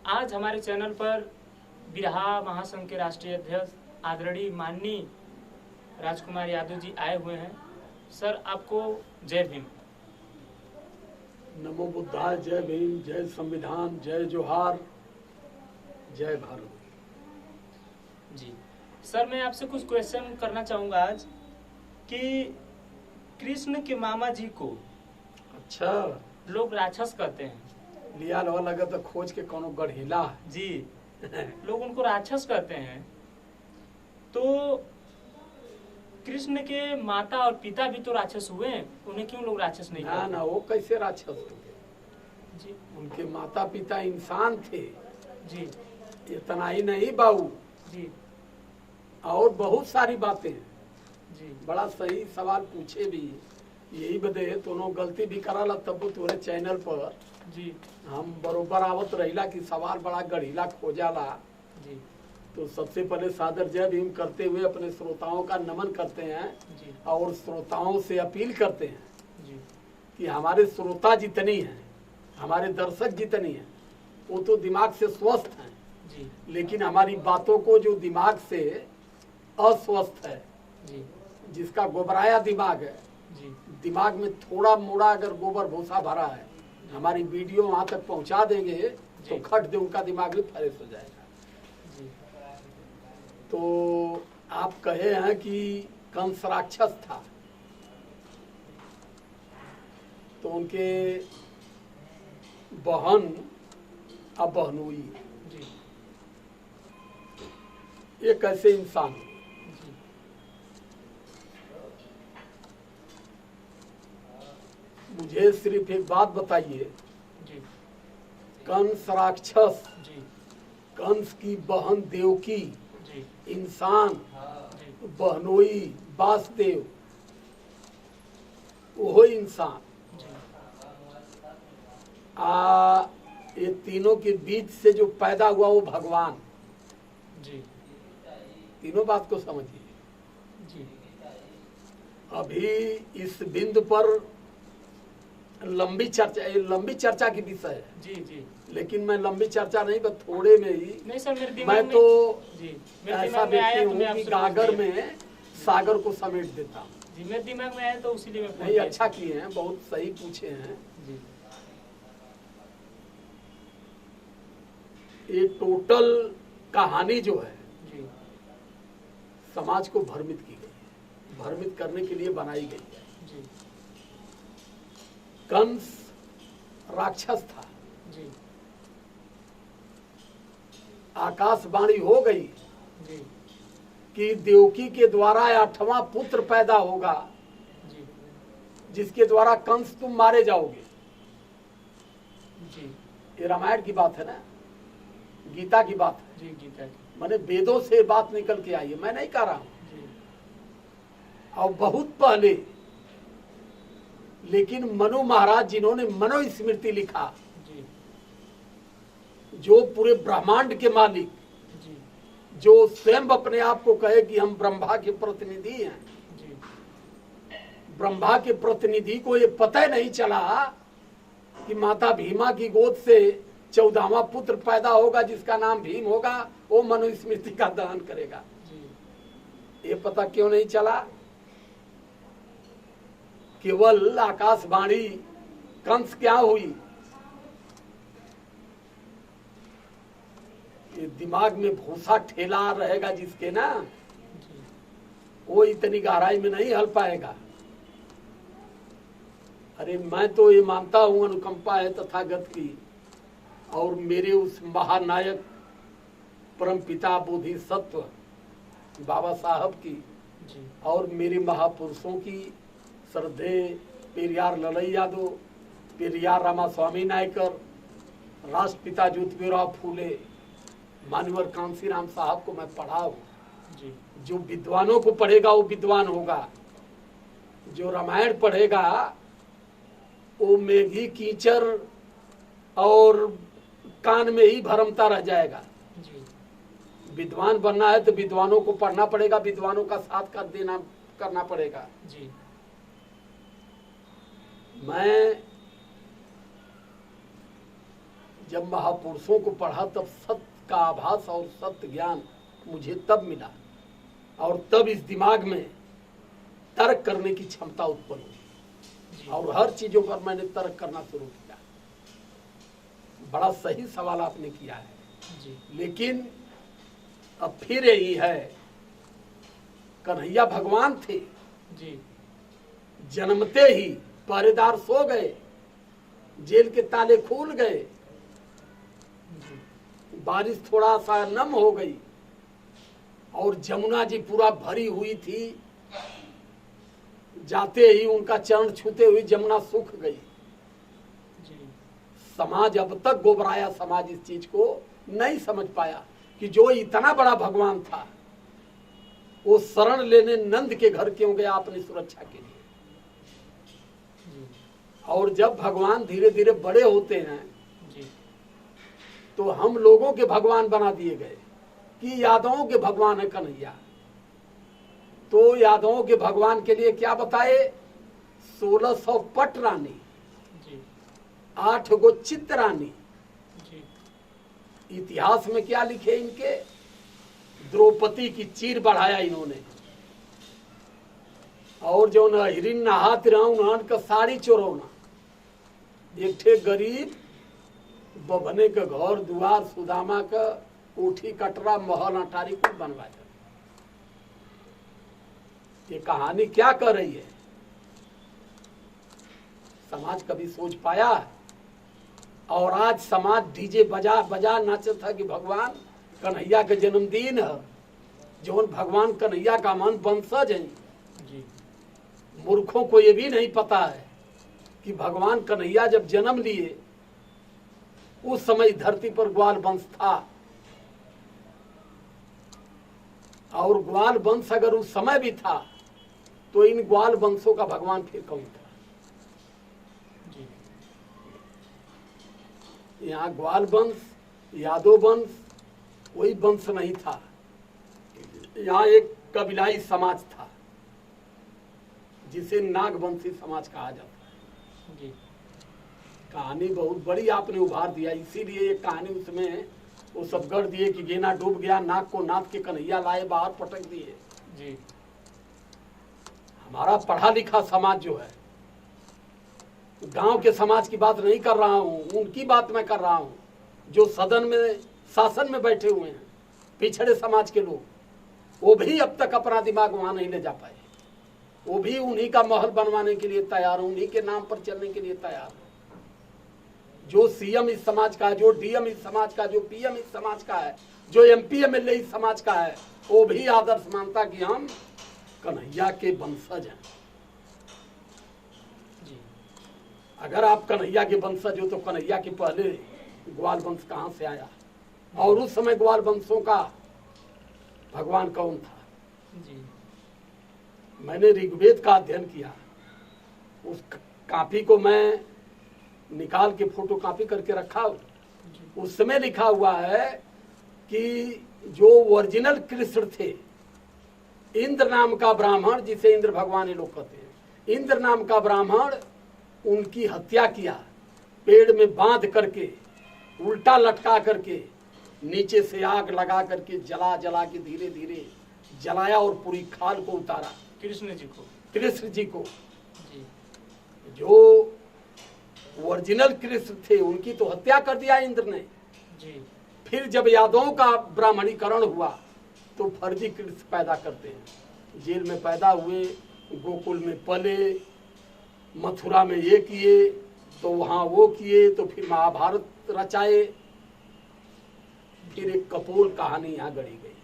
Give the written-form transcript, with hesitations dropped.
आज हमारे चैनल पर बिरहा महासंघ के राष्ट्रीय अध्यक्ष आदरणीय माननीय राजकुमार यादव जी आए हुए हैं। सर, आपको जय भीम। नमो बुद्धाय, जय भीम, जय संविधान, जय जोहार, जय भारत। जी सर, मैं आपसे कुछ क्वेश्चन करना चाहूँगा आज कि कृष्ण के मामा जी को अच्छा, लोग राक्षस कहते हैं। लिया लो लगा तो खोज के कोनो गढ़ीला है। जी लोग उनको राक्षस कहते हैं, तो कृष्ण के माता और पिता भी तो राक्षस हुए, उन्हें क्यों लोग राक्षस नहीं कहते? ना, वो कैसे राक्षस होंगे? जी उनके माता पिता इंसान थे। जी इतना ही नहीं बाबू, जी और बहुत सारी बातें। जी बड़ा सही सवाल पूछे भी। यही बदे दोनों गलती भी कराला, तब तुम्हारे चैनल पर जी हम बरोबर आवत रहिला कि सवाल बड़ा गढ़ीला खोजाला। जी तो सबसे पहले सादर जय भीम करते हुए अपने श्रोताओं का नमन करते हैं जी और श्रोताओं से अपील करते हैं जी कि हमारे श्रोता जितनी हैं, हमारे दर्शक जितनी हैं, वो तो दिमाग से स्वस्थ हैं, जी लेकिन हमारी बातों को जो दिमाग से अस्वस्थ है, जी जिसका गोबराया दिमाग है, जी दिमाग में थोड़ा मोड़ा अगर गोबर भूसा भरा है, हमारी वीडियो वहां तक पहुंचा देंगे तो खट दे उनका दिमाग भी फ्रेश हो जाएगा। जी तो आप कहे हैं कि कंस राक्षस था, तो उनके बहन अब बहनोई, जी ये कैसे इंसान? जी मुझे सिर्फ एक बात बताइए, जी कंस राक्षस, जी कंस की बहन देवकी जी इंसान, जी बहनोई वासुदेव वो इंसान। जी ये तीनों के बीच से जो पैदा हुआ वो भगवान। जी तीनों बात को समझिए। जी अभी इस बिंदु पर लंबी चर्चा की विषय है, जी जी लेकिन मैं लंबी चर्चा नहीं, बस थोड़े में ही नहीं सर, मेरे दिमाग मैं में तो जी मेरे ऐसा दिमाग में आया व्यक्ति तो हूँ मैं कि आपसे गागर पूछ लिया। में सागर को समेट देता हूँ। जी मेरे दिमाग में आया तो उसीलिए मैं पूछ नहीं, लिया। अच्छा किए हैं, बहुत सही पूछे हैं। जी ये टोटल कहानी जो है जी समाज को भ्रमित की गई है, भ्रमित करने के लिए बनाई गई है। जी कंस राक्षस था, जी आकाशवाणी हो गई जी कि देवकी के द्वारा 8वां पुत्र पैदा होगा, जी जिसके द्वारा कंस तुम मारे जाओगे। जी ये रामायण की बात है ना, गीता की बात है। जी गीता की। मैंने वेदों से बात निकल के आई है, मैं नहीं कह रहा हूं। जी और बहुत पहले, लेकिन मनु महाराज जिन्होंने मनुस्मृति लिखा, जी जो पूरे ब्रह्मांड के मालिक, जी जो स्वयं अपने आप को कहे कि हम ब्रह्मा के प्रतिनिधि हैं, जी ब्रह्मा के प्रतिनिधि को ये पता ही नहीं चला कि माता भीमा की गोद से 14वां पुत्र पैदा होगा जिसका नाम भीम होगा, वो मनुस्मृति का दहन करेगा। जी ये पता क्यों नहीं चला? केवल आकाशवाणी कंस क्या हुई, ये दिमाग में भूसा ठेला रहेगा जिसके ना, जी वो इतनी गहराई में नहीं हल पाएगा। अरे मैं तो ये मानता हूं अनुकंपा है तथागत की, और मेरे उस महानायक परम पिता बोधिसत्व बाबा साहब की, जी और मेरे महापुरुषों की, श्रद्धे पेरियार ललई यादव, पेरियार रामास्वामी नायकर, राष्ट्रपिता ज्योतिराव फूले, मानवर कांसीराम साहब को मैं पढ़ा हूँ। जी जो विद्वानों को पढ़ेगा वो विद्वान होगा, जो रामायण पढ़ेगा वो मेघी कीचड़ और कान में ही भरमता रह जाएगा। जी विद्वान बनना है तो विद्वानों को पढ़ना पड़ेगा, विद्वानों का साथ कर देना करना पड़ेगा। जी मैं जब महापुरुषों को पढ़ा तब सत्य का आभास और सत्य ज्ञान मुझे तब मिला, और तब इस दिमाग में तर्क करने की क्षमता उत्पन्न हुई और हर चीजों पर मैंने तर्क करना शुरू किया। बड़ा सही सवाल आपने किया है जी। लेकिन अब फिर यही है, कन्हैया भगवान थे जी। जन्मते ही पहरेदार सो गए, जेल के ताले खुल गए, बारिश थोड़ा सा नम हो गई और जमुना जी पूरा भरी हुई थी, जाते ही उनका चरण छूते हुए जमुना सूख गई। जी। समाज अब तक गोबराया, समाज इस चीज को नहीं समझ पाया कि जो इतना बड़ा भगवान था वो शरण लेने नंद के घर क्यों गया अपनी सुरक्षा के लिए। जी। और जब भगवान धीरे धीरे बड़े होते हैं जी। तो हम लोगों के भगवान बना दिए गए कि यादवों के भगवान है कन्हैया। तो यादवों के भगवान के लिए क्या बताए, 1600 पट रानी, जी। 8 गो चित्त रानी। जी। इतिहास में क्या लिखे इनके, द्रौपदी की चीर बढ़ाया इन्होंने, और जो न हिरिन नहात रहूं का साड़ी चोरौना, एक ठे गरीब बबने के घर दुआर सुदामा का कोठी कटरा महल अटारी कुछ बनवाया। ये कहानी क्या कर रही है, समाज कभी सोच पाया? और आज समाज डीजे बजा बजा नाचत था कि भगवान कन्हैया के जन्मदिन है, जो भगवान कन्हैया का मन वंशज है। जी। मूर्खों को ये भी नहीं पता है कि भगवान कन्हैया जब जन्म लिए उस समय धरती पर ग्वाल वंश था, और ग्वाल वंश अगर उस समय भी था तो इन ग्वाल वंशों का भगवान फिर कौन था? जी। यहाँ ग्वाल वंश, यादव वंश कोई वंश नहीं था, यहाँ एक कबीलाई समाज था जिसे नागवंशी समाज कहा जाता है। जी। कहानी बहुत बड़ी आपने उभार दिया, इसीलिए ये कहानी उसमें वो सब गढ़ दिए कि गेना डूब गया, नाग को नाथ के कन्हैया लाए बाहर पटक दिए। जी। हमारा पढ़ा लिखा समाज जो है, गांव के समाज की बात नहीं कर रहा हूँ, उनकी बात मैं कर रहा हूँ जो सदन में शासन में बैठे हुए हैं, पिछड़े समाज के लोग, वो भी अब तक अपना दिमाग वहां नहीं ले जा पाए। वो भी उन्हीं का महल बनवाने के लिए तैयार है, उन्हीं के नाम पर चलने के लिए तैयार है। जो सीएम इस समाज का है, जो डीएम इस समाज का, जो पीएम इस समाज का है, जो एमपी एमएलए इस समाज का है, वो भी आदर्श मानता कि हम कन्हैया के वंशज हैं। जी। अगर आप कन्हैया के वंशज हो तो कन्हैया के पहले ग्वाल वंश कहाँ से आया, और उस समय ग्वाल वंशों का भगवान कौन था? जी। मैंने ऋग्वेद का अध्ययन किया, उस कॉपी को मैं निकाल के फोटो कॉपी करके रखा। उस समय लिखा हुआ है कि जो ओरिजिनल कृष्ण थे, इंद्र नाम का ब्राह्मण, जिसे इंद्र भगवान ये लोग कहते हैं, इंद्र नाम का ब्राह्मण उनकी हत्या किया, पेड़ में बांध करके उल्टा लटका करके नीचे से आग लगा करके जला जला के धीरे धीरे जलाया और पूरी खाल को उतारा। कृष्ण जी को। कृष्ण जी को। जी। जो ओरिजिनल कृष्ण थे उनकी तो हत्या कर दिया इंद्र ने। जी। फिर जब यादवों का ब्राह्मणीकरण हुआ तो फर्जी कृष्ण पैदा करते हैं। जेल में पैदा हुए, गोकुल में पले, मथुरा में ये किए तो वहाँ वो किए, तो फिर महाभारत रचाए, फिर एक कपोल कहानी यहाँ गढ़ी गई।